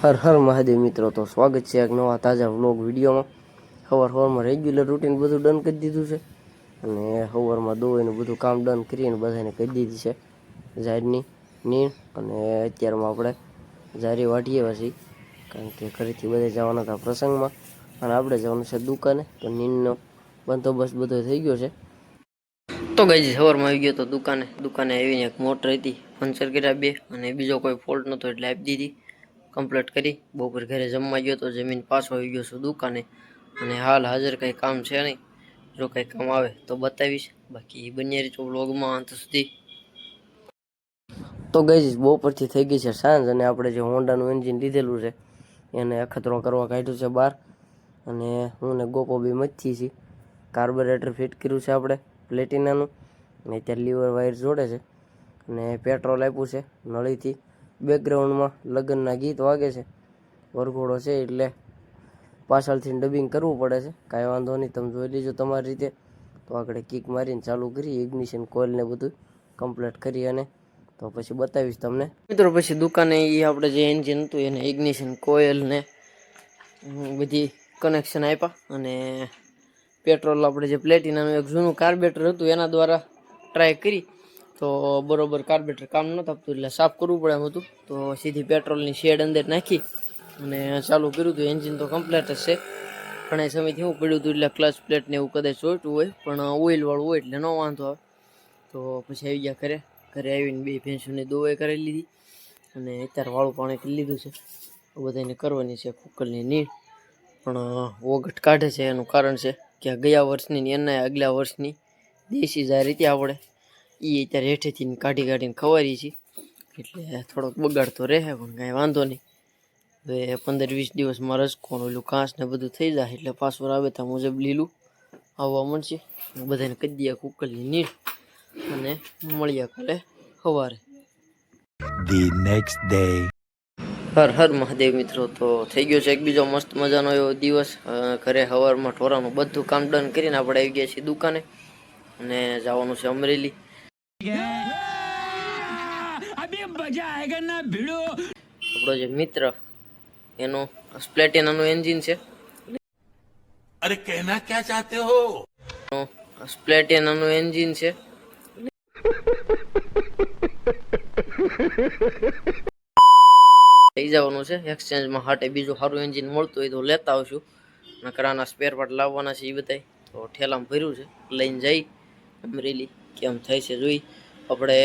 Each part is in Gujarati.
હર હર મહાદેવ મિત્રો, તો સ્વાગત છે એક નવા તાજા વ્લોગ વિડીયોમાં. સવારમાં રેગ્યુલર રૂટીન બધું ડન કરી દીધું છે અને સવારમાં દોઈને બધું કામ ડન કરીને બધાને કહી દીધી છે ઝાડની નીણ. અને અત્યારમાં આપણે ઝારી વાટીએ પછી, કારણ કે ઘરેથી બધા જવાના હતા પ્રસંગમાં અને આપણે જવાનું છે દુકાને. તો નીણનો બંદોબસ્ત બધો થઈ ગયો છે. તો ગઈ સવારમાં આવી ગયો તો દુકાને આવીને એક મોટર હતી પંચર કર્યા બે, અને બીજો કોઈ ફોલ્ટ નહોતો એટલે આપી દીધી કમ્પ્લીટ કરી. બપોર ઘરે જમવા ગયો તો જમીન પાછો આવી ગયો છું દુકાને. અને હાલ હાજર કંઈ કામ છે નહીં, જો કંઈ કામ આવે તો બતાવીશ. બાકી બન્યા રહીજો વ્લોગમાં અંત સુધી. તો ગઈ બપોરથી થઈ ગઈ છે સાંજ, અને આપણે જે હોન્ડાનું એન્જિન લીધેલું છે એને અખતરો કરવા કાઢ્યું છે બહાર. અને હું ને ગોપો બી મચ્છી છીએ. કાર્બોરેટર ફિટ કર્યું છે આપણે પ્લેટિનાનું, અને અત્યારે લીવર વાયર જોડે છે અને પેટ્રોલ આપ્યું છે નળીથી. બેકગ્રાઉન્ડમાં લગ્નના ગીત વાગે છે, વરઘોડો છે એટલે પાછળથી ડબિંગ કરવું પડે છે. કાંઈ વાંધો નહીં, તમે જોઈ લેજો તમારી રીતે. તો આગળ કિક મારીને ચાલુ કરી ઇગ્નિશન કોઇલને બધું કમ્પ્લીટ કરી, અને તો પછી બતાવીશ તમને મિત્રો. પછી દુકાને એ આપણે જે એન્જિન હતું એને ઇગ્નિશન કોઇલ ને બધી કનેક્શન આપ્યા. અને પેટ્રોલ આપણે જે પ્લેટિનાનું એક જૂનું કાર્બેટર હતું એના દ્વારા ટ્રાય કરી તો બરોબર કાર્બેટર કામ નહોતું આપતું, એટલે સાફ કરવું પડે એમ હતું. તો સીધી પેટ્રોલની શેડ અંદર નાખી અને ચાલુ કર્યું હતું. એન્જિન તો કમ્પ્લીટ જ છે. ઘણા સમયથી હું પડ્યું હતું એટલે ક્લચ પ્લેટ ને એવું કદાચ ચોટ્યું હોય, પણ ઓઇલવાળું હોય એટલે ન વાંધો આવે. તો પછી આવી ગયા ઘરે આવીને બે ભેંસોની દોવાઈ કરી લીધી અને અત્યારે વાળું પાણી કરી લીધું છે. બધાને કરવાની છે કુકરની નીણ, પણ ઓગટ કાઢે છે. એનું કારણ છે કે ગયા વર્ષની એના આગલા વર્ષની દેશી ઝાર હતી આપણે, એ અત્યારે હેઠેથી કાઢીને ખવારી છે, એટલે થોડોક બગાડ તો રહે, પણ કાંઈ વાંધો નહીં. હવે 15-20 દિવસમાં રસકોણ ઓલું ઘાસ ને બધું થઈ જાય એટલે પાછું રાબેતા મુજબ લીલું આવવા મળશે. બધાને કહી દઈએ કુકરની નીણ, અને મળીએ કાલે સવારે. The next day. Har Har Mahadev મિત્રો, તો થઈ ગયો છે એક બીજો મસ્ત મજાનો એવો દિવસ. ઘરે સવારમાં ઢોરાનું બધું કામ ડન કરીને આપણે આવી ગયા છીએ દુકાને, અને જવાનું છે અમરેલી. આપણો જે મિત્ર એનું સ્પ્લેટિનાનું એન્જિન છે. અરે કહેના ક્યા ચાહતે હો? સ્પ્લેટિનાનું એન્જિન છે. થઈ જવાનું છે એક્સચેન્જમાં હાટે. બીજું સારું એન્જિન મળતું હોય તો લેતા આવશું. નકરાના સ્પેર પાર્ટ લાવવાના છે એ બધાય, તો ઠેલામાં ભર્યું છે, લઈને જઈ અમરેલી. કેમ થાય છે જોઈ. આપણે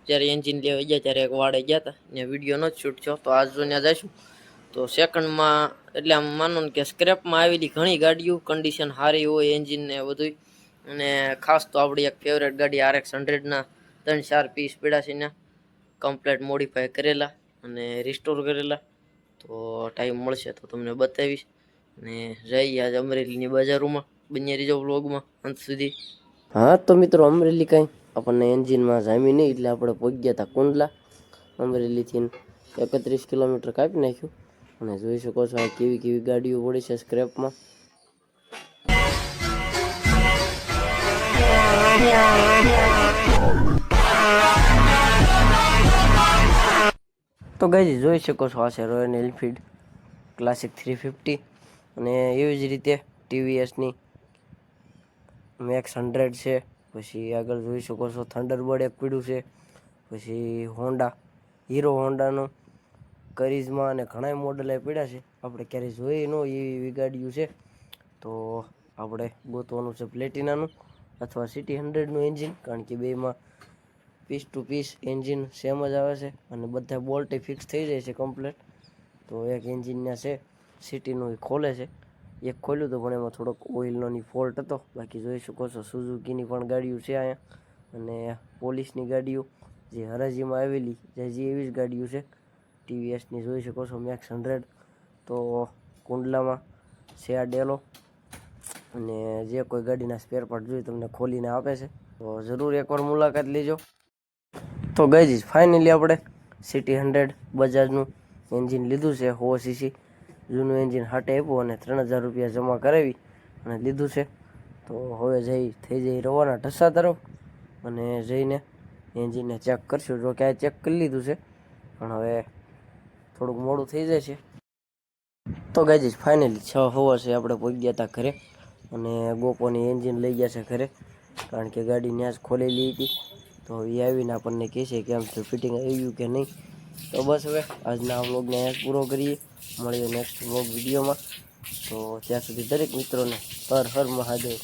જ્યારે એન્જિન લેવા ગયા ત્યારે એક વાડે ગયા હતા, ત્યાં વિડીયો ન શૂટ થયો, તો આજ જો ત્યાં જઈશું તો સેકન્ડમાં, એટલે આમ માનો ને કે સ્ક્રેપમાં આવેલી ઘણી ગાડીઓ કન્ડિશન સારી હોય એન્જિન ને બધું. અને ખાસ તો આપણી એક ફેવરેટ ગાડી RX 100ના 3-4 પીસ પડ્યા છે, ત્યાં કમ્પ્લીટ મોડિફાય કરેલા અને રિસ્ટોર કરેલા. તો ટાઈમ મળશે તો તમને બતાવીશ. અને જઈએ આજે અમરેલીની બજારોમાં. બન્યા રહીજો વ્લોગમાં અંત સુધી. હા તો મિત્રો, અમરેલી કાંઈ આપણને એન્જિનમાં જામી નહીં, એટલે આપણે પહોંચી ગયા હતા કુંડલા. અમરેલીથી 31 કિલોમીટર કાપી નાખ્યું. અને જોઈ શકો છો આ કેવી ગાડીઓ પડી છે સ્ક્રેપમાં. તો ગાઈઝ જોઈ શકો છો આ છે રોયલ એનફિલ્ડ ક્લાસિક 350, અને એવી જ રીતે TVSની મેક્સ 100 છે. પછી આગળ જોઈ શકો છો થંડરબર્ડ એક પીડ્યું છે. પછી હીરો હોન્ડાનું કરિઝમા અને ઘણા મોડલ એ પડ્યા છે. આપણે ક્યારેય જોઈ ન એવી ગાડીઓ છે. તો આપણે ગોતવાનું છે પ્લેટિનાનું અથવા સિટી 100નું એન્જિન, કારણ કે બેમાં piece to piece engine same જ આવે છે અને બધા બોલ્ટ ફિક્સ થઈ જાય છે કમ્પ્લીટ. તો એક એન્જિનના છે સિટીનું, એ ખોલે છે. એક ખોલ્યું તો પણ એમાં થોડોક ઓઇલનો ફોલ્ટ હતો. બાકી જોઈ શકો છો સુઝુકીની પણ ગાડીઓ છે અહીંયા, અને પોલીસની ગાડીઓ જે હરાજીમાં આવેલી જે એવી જ ગાડીઓ છે. TVSની જોઈ શકો છો મેક્સ 100. તો કુંડલામાં છે આ ડેલો, અને જે કોઈ ગાડીના સ્પેર પાર્ટ જોઈએ તમને ખોલીને આપે છે, તો જરૂર એકવાર મુલાકાત લેજો. તો ગાઈઝ ફાઇનલી આપણે સિટી 100 બજાજનું એન્જિન લીધું છે. 100cc જૂનું એન્જિન હાટે આપ્યું અને 3000 રૂપિયા જમા કરાવી અને લીધું છે. તો હવે થઈ જઈ રવાના ઢસા તરફ, અને જઈને એન્જિનને ચેક કરશું. જો કે આ ચેક કરી લીધું છે, પણ હવે થોડુંક મોડું થઈ જાય છે. તો ગાઈઝ ફાઇનલી 6 હવા છે આપણે પહોંચી ગયા હતા ઘરે અને ગોપોની એન્જિન લઈ ગયા છે ઘરે કારણ કે ગાડી ત્યાં જ ખોલેલી હતી તો એ આવીને આપણને કહે છે કે આમ ફિટિંગ આવ્યું કે નહીં તો બસ હવે આજના આ વ્લોગને અહીંયા જ પૂરો કરીએ મળીએ નેક્સ્ટ વ્લોગ વિડીયોમાં તો ત્યાં સુધી દરેક મિત્રોને હર હર મહાદેવ